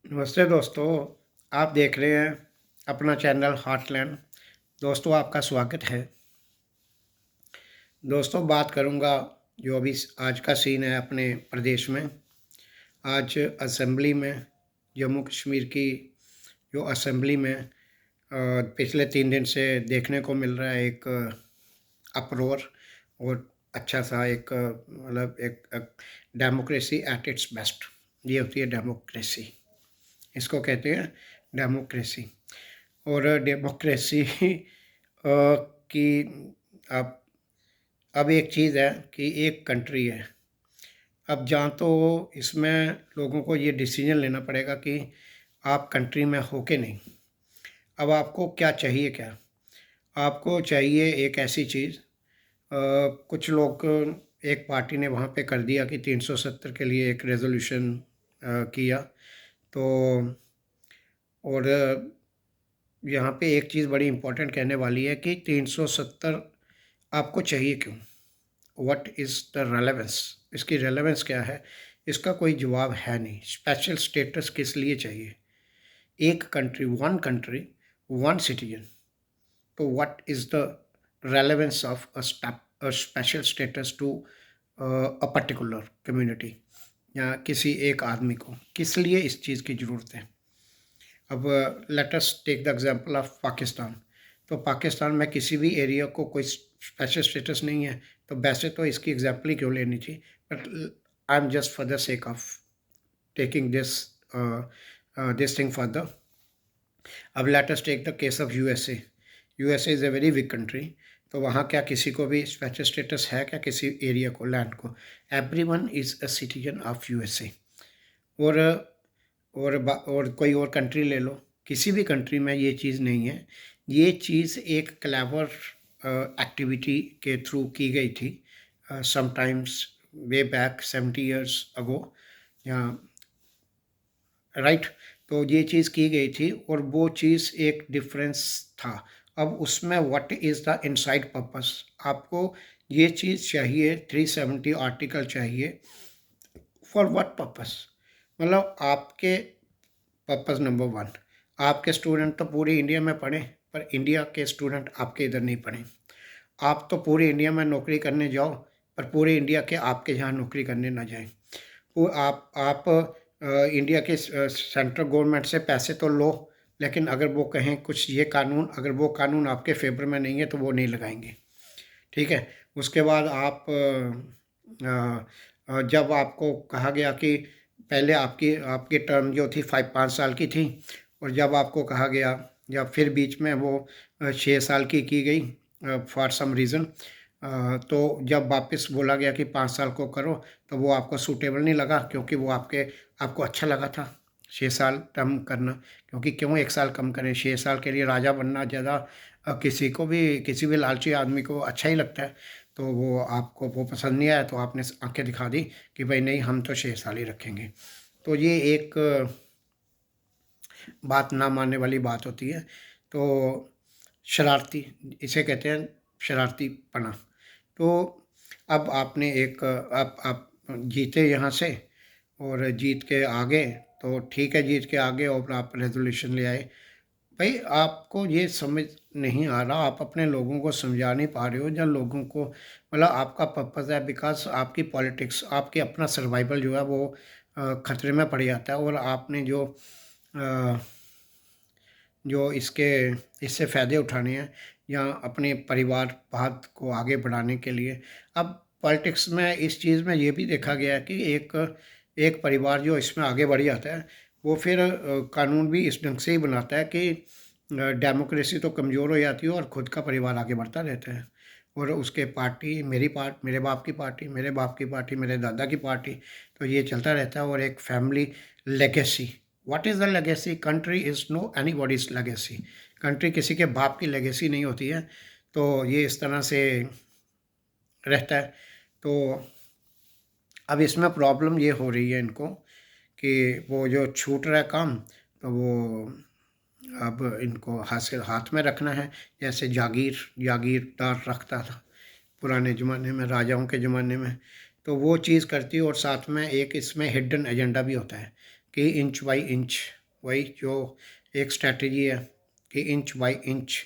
नमस्ते दोस्तों, आप देख रहे हैं अपना चैनल हार्टलैंड। दोस्तों आपका स्वागत है। दोस्तों बात करूंगा जो अभी आज का सीन है अपने प्रदेश में। आज असेंबली में जम्मू कश्मीर की जो असेंबली में पिछले 3 दिन से देखने को मिल रहा है एक अप्रोर और अच्छा सा एक मतलब एक डेमोक्रेसी एट इट्स बेस्ट। ये होती है डेमोक्रेसी, इसको कहते हैं डेमोक्रेसी। और डेमोक्रेसी की अब अब एक चीज़ है कि एक कंट्री है। अब जहाँ तो इसमें लोगों को ये डिसीजन लेना पड़ेगा कि आप कंट्री में हो कि नहीं। अब आपको क्या चाहिए क्या? आपको चाहिए एक ऐसी चीज़, कुछ लोग, एक पार्टी ने वहाँ पे कर दिया कि 370 के लिए एक रेजोल्यूशन किया। तो और यहाँ पे एक चीज़ बड़ी इम्पोर्टेंट कहने वाली है कि 370 आपको चाहिए क्यों? What is the relevance? इसकी रेलेवेंस क्या है? इसका कोई जवाब है नहीं। स्पेशल स्टेटस किस लिए चाहिए? एक कंट्री, वन सिटीजन। तो what is the relevance of a special status to a particular community या किसी एक आदमी को? किस लिए इस चीज़ की ज़रूरत है? अब let us take the example of Pakistan. तो पाकिस्तान में किसी भी एरिया को कोई स्पेशल स्टेटस नहीं है, तो वैसे तो इसकी एग्जांपल ही क्यों लेनी थी, but I am just for the sake of taking this thing for the. अब let us take the case of USA. USA is a very big country. तो वहाँ क्या किसी को भी स्पेशल स्टेटस है क्या? किसी एरिया को, लैंड को? Everyone is a citizen of USA. और और कोई और कंट्री ले लो, किसी भी कंट्री में ये चीज़ नहीं है। ये चीज़ एक क्लेवर एक्टिविटी के थ्रू की गई थी sometimes way back 70 years ago, या राइट। तो ये चीज़ की गई थी और वो चीज़ एक डिफरेंस था। अब उसमें what is the inside purpose? आपको ये चीज़ चाहिए, 370 आर्टिकल चाहिए फॉर व्हाट पर्पस? मतलब आपके पर्पस नंबर वन, आपके स्टूडेंट तो पूरे इंडिया में पढ़ें, पर इंडिया के स्टूडेंट आपके इधर नहीं पढ़ें। आप तो पूरे इंडिया में नौकरी करने जाओ, पर पूरे इंडिया के आपके यहाँ नौकरी करने ना जाएं। वो आप इंडिया के सेंट्रल गवर्नमेंट से पैसे तो लो, लेकिन अगर वो कहें कुछ ये कानून, अगर वो कानून आपके फेवर में नहीं है तो वो नहीं लगाएंगे। ठीक है। उसके बाद आप जब आपको कहा गया कि पहले आपकी आपकी टर्म जो थी 5 साल की थी, और जब आपको कहा गया, या फिर बीच में वो 6 साल की गई फॉर सम रीज़न, तो जब वापस बोला गया कि 5 साल को करो, तो वो आपको सूटेबल नहीं लगा, क्योंकि वो आपको अच्छा लगा था 6 साल टर्म करना। क्योंकि क्यों 1 साल कम करें? 6 साल के लिए राजा बनना ज़्यादा किसी भी लालची आदमी को अच्छा ही लगता है। तो वो आपको वो पसंद नहीं आया, तो आपने आंखें दिखा दी कि भाई नहीं, हम तो 6 साल ही रखेंगे। तो ये एक बात ना मानने वाली बात होती है। तो शरारती, इसे कहते हैं शरारतीपना। तो अब आपने एक आप जीते यहाँ से, और जीत के आगे, तो ठीक है, जीत के आगे और आप रेजोल्यूशन ले आए। भाई आपको ये समझ नहीं आ रहा, आप अपने लोगों को समझा नहीं पा रहे हो, जब लोगों को मतलब आपका पर्पज़ है, बिकॉज आपकी पॉलिटिक्स, आपके अपना सर्वाइवल जो है वो खतरे में पड़ जाता है। और आपने अ, जो इससे फ़ायदे उठाने हैं, या अपने परिवार बात को आगे बढ़ाने के लिए। अब पॉलिटिक्स में इस चीज़ में ये भी देखा गया है कि एक एक परिवार जो इसमें आगे बढ़ जाता है, वो फिर कानून भी इस ढंग से ही बनाता है कि डेमोक्रेसी तो कमज़ोर हो जाती है और ख़ुद का परिवार आगे बढ़ता रहता है। और उसके पार्टी, मेरे बाप की पार्टी, मेरे बाप की पार्टी, मेरे दादा की पार्टी, तो ये चलता रहता है। और एक family legacy. What is the legacy? Country is no anybody's legacy. Country किसी के बाप की लेगेसी नहीं होती है। तो ये इस तरह से रहता है। तो अब इसमें प्रॉब्लम ये हो रही है इनको कि वो जो छूट रहा है काम, तो वो अब इनको हाथ में रखना है। जैसे जागीरदार रखता था पुराने ज़माने में, राजाओं के ज़माने में। तो वो चीज़ करती है, और साथ में एक इसमें हिडन एजेंडा भी होता है कि इंच बाई इंच, वही जो एक स्ट्रैटेजी है कि इंच बाई इंच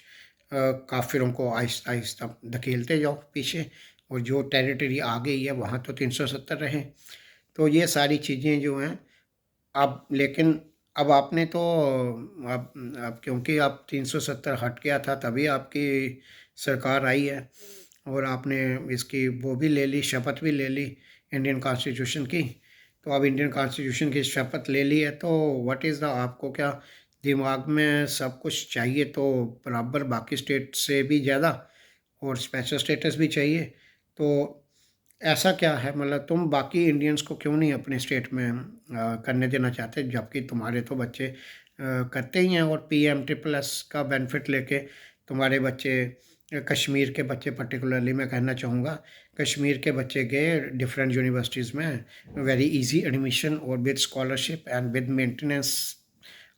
काफिरों को आहिस्ता आहिस्ता धकेलते जाओ पीछे, और जो टेरिटरी आ गई है वहाँ तो 370 रहे। तो ये सारी चीज़ें जो हैं अब, लेकिन अब आपने तो अब क्योंकि अब 370 हट गया था तभी आपकी सरकार आई है, और आपने इसकी वो भी ले ली, शपथ भी ले ली इंडियन कॉन्स्टिट्यूशन की। तो अब इंडियन कॉन्स्टिट्यूशन की शपथ ले ली है, तो व्हाट इज़ द, आपको क्या दिमाग में सब कुछ चाहिए तो बराबर बाकी स्टेट से भी ज़्यादा, और स्पेशल स्टेटस भी चाहिए? तो ऐसा क्या है, मतलब तुम बाकी इंडियंस को क्यों नहीं अपने स्टेट में करने देना चाहते, जबकि तुम्हारे तो बच्चे करते ही हैं, और PM++ का बेनिफिट लेके तुम्हारे बच्चे, कश्मीर के बच्चे पर्टिकुलरली मैं कहना चाहूँगा, कश्मीर के बच्चे गए डिफरेंट यूनिवर्सिटीज़ में, वेरी इजी एडमिशन और with scholarship and with maintenance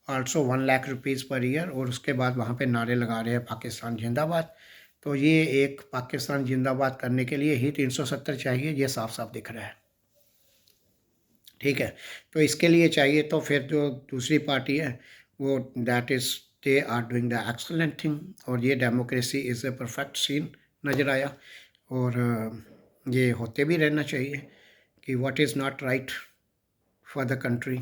also 1 lakh rupees per year, और उसके बाद वहाँ पे नारे लगा रहे हैं पाकिस्तान जिंदाबाद। तो ये एक पाकिस्तान जिंदाबाद करने के लिए ही 370 चाहिए, ये साफ साफ दिख रहा है। ठीक है, तो इसके लिए चाहिए तो फिर जो दूसरी पार्टी है वो, that is they are doing the excellent thing, और ये democracy is a perfect scene नज़र आया, और ये होते भी रहना चाहिए कि what is not right for the country,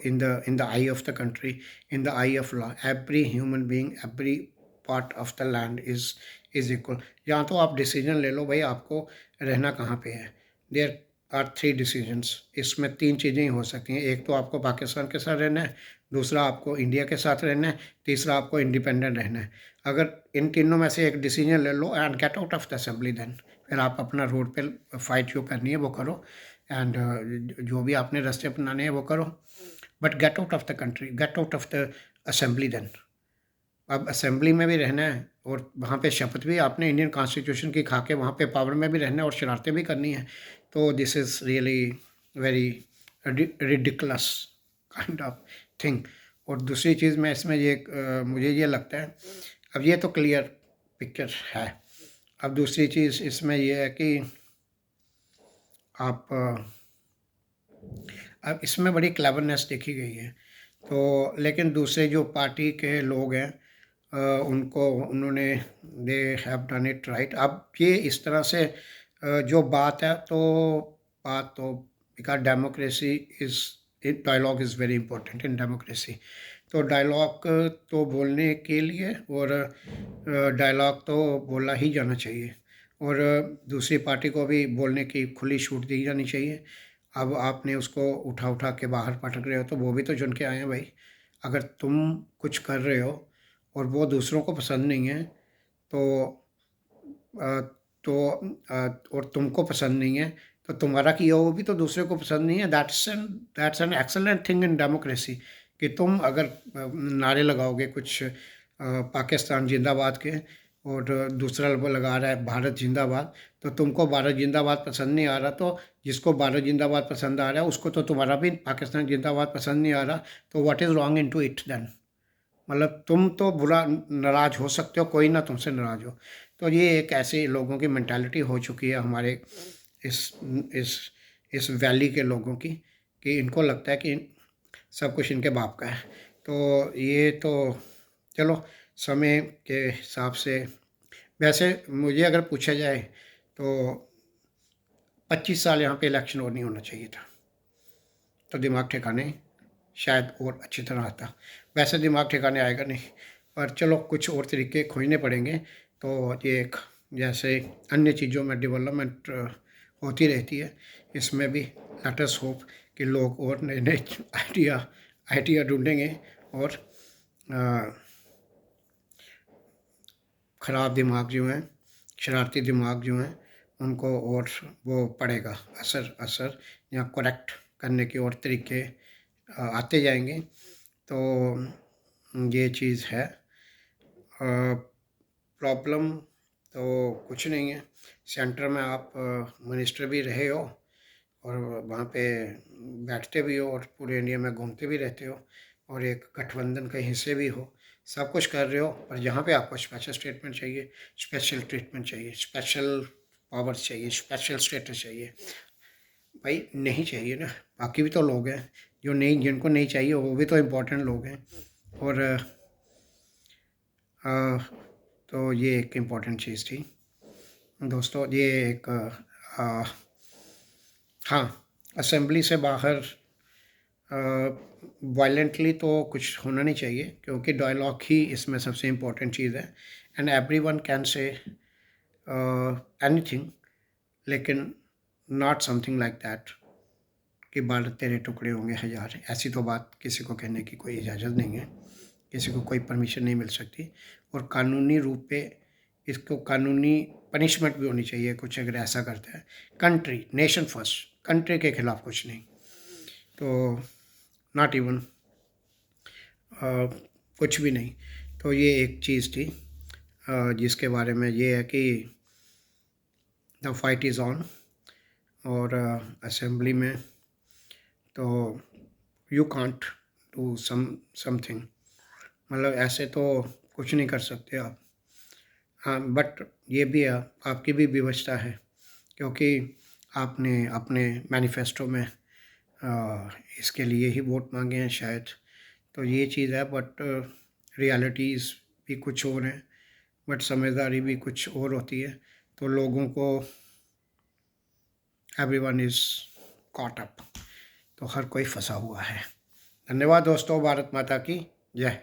in the eye of the country, in the eye of law, every human being, every part of the land is equal। यहाँ तो आप डिसीजन ले लो भाई, आपको रहना कहाँ पे है। देयर आर 3 डिसीजंस, इसमें 3 चीज़ें ही हो सकती हैं। एक तो आपको पाकिस्तान के साथ रहना है, दूसरा आपको इंडिया के साथ रहना है, तीसरा आपको इंडिपेंडेंट रहना है। अगर इन तीनों में से एक डिसीजन ले लो and get out of the assembly, then फिर आप अपना रोड पे फाइट जो करनी है वो करो, एंड जो भी आपने रास्ते अपनाने हैं वो करो, but get out of the country, get out of the assembly then. अब असेंबली में भी रहना है, और वहाँ पे शपथ भी आपने इंडियन कॉन्स्टिट्यूशन की खा के वहाँ पे पावर में भी रहना है, और शरारतें भी करनी है। तो this is really very ridiculous kind of thing. और दूसरी चीज़ मैं इसमें ये मुझे ये लगता है, अब ये तो क्लियर पिक्चर है। अब दूसरी चीज़ इसमें यह है कि आप अब इसमें बड़ी क्लेवरनेस देखी गई है। तो लेकिन दूसरे जो पार्टी के लोग हैं उनको उन्होंने they have done it right. अब ये इस तरह से जो बात है, तो बात तो because democracy is, dialogue is very important in democracy. तो डायलॉग तो बोलने के लिए, और डायलॉग तो बोला ही जाना चाहिए, और दूसरी पार्टी को भी बोलने की खुली छूट दी जानी चाहिए। अब आपने उसको उठा उठा के बाहर पटक रहे हो, तो वो भी तो चुन के आए हैं भाई। अगर तुम कुछ कर रहे हो और वो दूसरों को पसंद नहीं है, तो अ, तो और तुमको पसंद नहीं है, तो तुम्हारा किया हुआ भी तो दूसरे को पसंद नहीं है। That's an excellent thing in democracy, कि तुम अगर नारे लगाओगे कुछ पाकिस्तान जिंदाबाद के, और दूसरा लगा रहा है भारत जिंदाबाद, तो तुमको भारत जिंदाबाद पसंद नहीं आ रहा, तो जिसको भारत जिंदाबाद पसंद आ रहा है उसको तो तुम्हारा भी पाकिस्तान जिंदाबाद पसंद नहीं आ रहा। तो what is wrong in to it then? मतलब तुम तो बुरा नाराज़ हो सकते हो, कोई ना तुमसे नाराज़ हो। तो ये एक ऐसे लोगों की मेंटालिटी हो चुकी है हमारे इस इस इस वैली के लोगों की, कि इनको लगता है कि सब कुछ इनके बाप का है। तो ये तो चलो समय के हिसाब से, वैसे मुझे अगर पूछा जाए तो 25 साल यहाँ पे इलेक्शन और नहीं होना चाहिए था, तो दिमाग ठिकाने शायद और अच्छी तरह आता। वैसे दिमाग ठिकाने आएगा नहीं, पर चलो कुछ और तरीके खोजने पड़ेंगे। तो ये एक, जैसे अन्य चीज़ों में डेवलपमेंट होती रहती है, इसमें भी लेट अस होप कि लोग और नए नए आइडिया ढूंढेंगे, और ख़राब दिमाग जो हैं, शरारती दिमाग जो हैं, उनको और वो पड़ेगा असर या करेक्ट करने के और तरीके आते जाएंगे। तो ये चीज़ है। प्रॉब्लम तो कुछ नहीं है। सेंटर में आप मिनिस्टर भी रहे हो, और वहाँ पे बैठते भी हो, और पूरे इंडिया में घूमते भी रहते हो, और एक गठबंधन के हिस्से भी हो, सब कुछ कर रहे हो, पर जहाँ पे आपको स्पेशल स्टेटमेंट चाहिए, स्पेशल ट्रीटमेंट चाहिए, स्पेशल पावर्स चाहिए, स्पेशल स्टेटस चाहिए, भाई नहीं चाहिए ना। बाकी भी तो लोग हैं जो नहीं, जिनको नहीं चाहिए वो भी तो इम्पोर्टेंट लोग हैं। और तो ये एक इम्पोर्टेंट चीज़ थी दोस्तों। ये एक हाँ, असेंबली से बाहर वायलेंटली तो कुछ होना नहीं चाहिए, क्योंकि डायलॉग ही इसमें सबसे इम्पोर्टेंट चीज़ है। And everyone can say anything, लेकिन नॉट समथिंग लाइक दैट कि बाल तेरे टुकड़े होंगे हज़ार। ऐसी तो बात किसी को कहने की कोई इजाज़त नहीं है, किसी को कोई परमिशन नहीं मिल सकती। और कानूनी रूप पे इसको कानूनी पनिशमेंट भी होनी चाहिए कुछ अगर ऐसा करता है। कंट्री, नेशन फर्स्ट, कंट्री के खिलाफ कुछ नहीं। तो नॉट इवन कुछ भी नहीं। तो ये एक चीज़ थी जिसके बारे में ये है कि द फाइट इज़ ऑन। और असेंबली में तो यू कांट डू समथिंग, मतलब ऐसे तो कुछ नहीं कर सकते आप। हाँ, बट ये भी है, आपकी भी विवशता है, क्योंकि आपने अपने मैनिफेस्टो में इसके लिए ही वोट मांगे हैं शायद। तो ये चीज़ है, बट रियलिटीज़ भी कुछ और हैं, बट समझदारी भी कुछ और होती है। तो लोगों को एवरीवन इज़ कॉट अप, तो हर कोई फंसा हुआ है। धन्यवाद दोस्तों, भारत माता की जय।